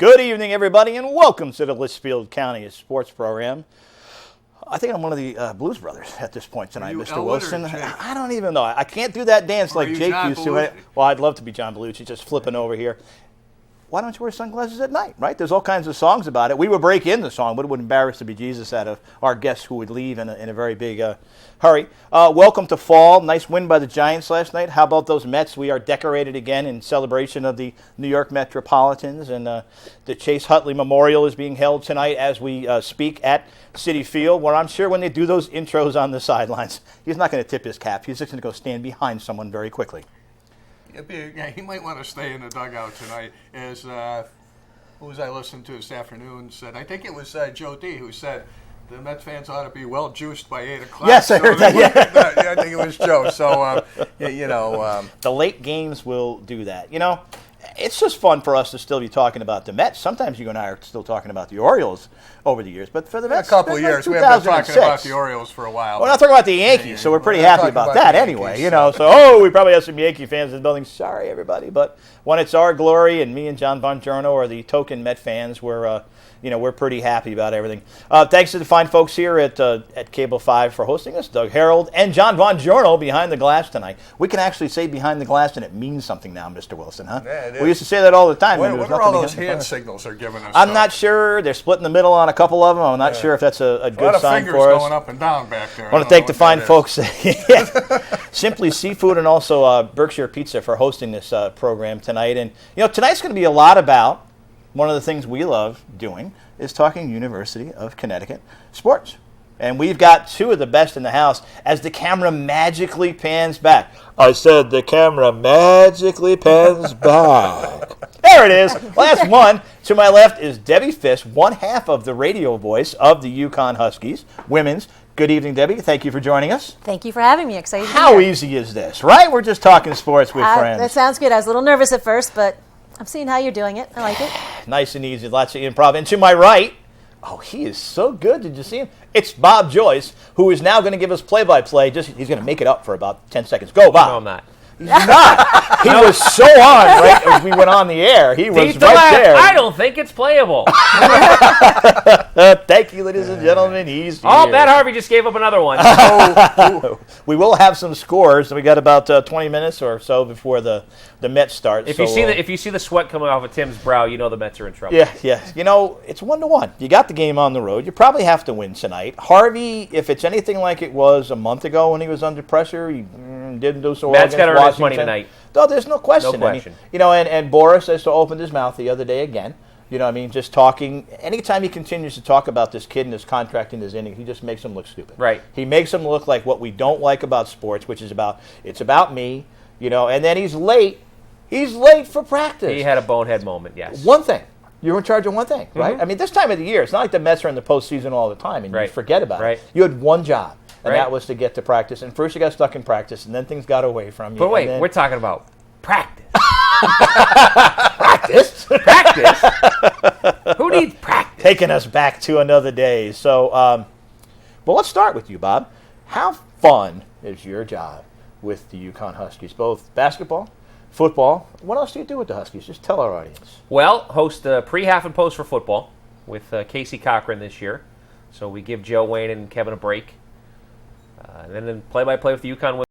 Good evening, everybody, and welcome to the Litchfield County Sports Program. I think I'm one of the Blues Brothers at this point tonight, Mr. Wilson. I don't even know. I can't do that dance like Jake used to. Well, I'd love to be John Belushi, just flipping over here. Why don't you wear sunglasses at night, right? There's all kinds of songs about it. We would break in the song, but it would embarrass to be Jesus out of our guests who would leave in a very big hurry. Welcome to fall. Nice win by the Giants last night. How about those Mets? We are decorated again in celebration of the New York Metropolitans, and the Chase Utley Memorial is being held tonight as we speak at Citi Field, where I'm sure when they do those intros on the sidelines, he's not going to tip his cap. He's just going to go stand behind someone very quickly. Yeah, he might want to stay in the dugout tonight. As who was I listening to this afternoon said, I think it was Joe D who said the Mets fans ought to be well juiced by 8 o'clock. Yes, I heard that. Yeah. I think it was Joe. So the late games will do that. You know, it's just fun for us to still be talking about the Mets. Sometimes you and I are still talking about the Orioles over the years, but for the Mets, a couple of years, we have been talking about the Orioles for a while. We're not talking about the Yankees, so we're pretty happy about that anyway. You know, so we probably have some Yankee fans in the building. Sorry, everybody, but when it's our glory and me and John Bongiorno are the token Met fans, we're pretty happy about everything. Thanks to the fine folks here at Cable 5 for hosting us, Doug Harold and John Bongiorno behind the glass tonight. We can actually say behind the glass, and it means something now, Mr. Wilson, huh? Yeah, we used to say that all the time. What are all those hand signals they're giving us? I'm not sure. They're split in the middle on a couple of them. I'm not sure if that's a good sign for us. A lot of fingers going up and down back there. I want to thank the fine folks, Simply Seafood and also Berkshire Pizza for hosting this program tonight. And, you know, tonight's going to be a lot about one of the things we love doing is talking University of Connecticut sports. And we've got two of the best in the house as the camera magically pans back. I said the camera magically pans back. There it is. Well, that's one. To my left is Debbie Fiske, one half of the radio voice of the UConn Huskies, women's. Good evening, Debbie. Thank you for joining us. Thank you for having me. Excited to be How here. easy is this, right? We're just talking sports with friends. That sounds good. I was a little nervous at first, but I'm seeing how you're doing it. I like it. Nice and easy. Lots of improv. And to my right, oh, he is so good. Did you see him? It's Bob Joyce, who is now going to give us play-by-play. He's going to make it up for about 10 seconds. Go, Bob. No, I'm not. He's not. He was so on right as we went on the air. He was right there. I don't think it's playable. Thank you, ladies and gentlemen. He's Oh, here. Matt Harvey just gave up another one. We will have some scores. We got about 20 minutes or so before the Mets start. If you see the sweat coming off of Tim's brow, you know the Mets are in trouble. Yeah. You know, it's 1-1. You got the game on the road. You probably have to win tonight. Harvey, if it's anything like it was a month ago when he was under pressure, he didn't do so well. Matt's got to earn his money tonight. No, there's no question. No question. I mean, you know, and Boris has to open his mouth the other day again. You know what I mean? Just talking. Anytime he continues to talk about this kid and his contract and his inning, he just makes him look stupid. Right. He makes him look like what we don't like about sports, which is it's about me, you know, and then he's late. He's late for practice. He had a bonehead moment, yes. One thing. You're in charge of one thing, right? Mm-hmm. I mean, this time of the year, it's not like the Mets are in the postseason all the time and you forget about it. You had one job, and that was to get to practice. And first you got stuck in practice, and then things got away from you. But wait, we're talking about practice. Practice? Practice? Who needs practice? Taking us back to another day. So, well, let's start with you, Bob. How fun is your job with the UConn Huskies, both basketball, football? What else do you do with the Huskies? Just tell our audience. Well, host pre, half, and post for football with Casey Cochran this year. So we give Joe Wayne and Kevin a break. And then play-by-play with the UConn women.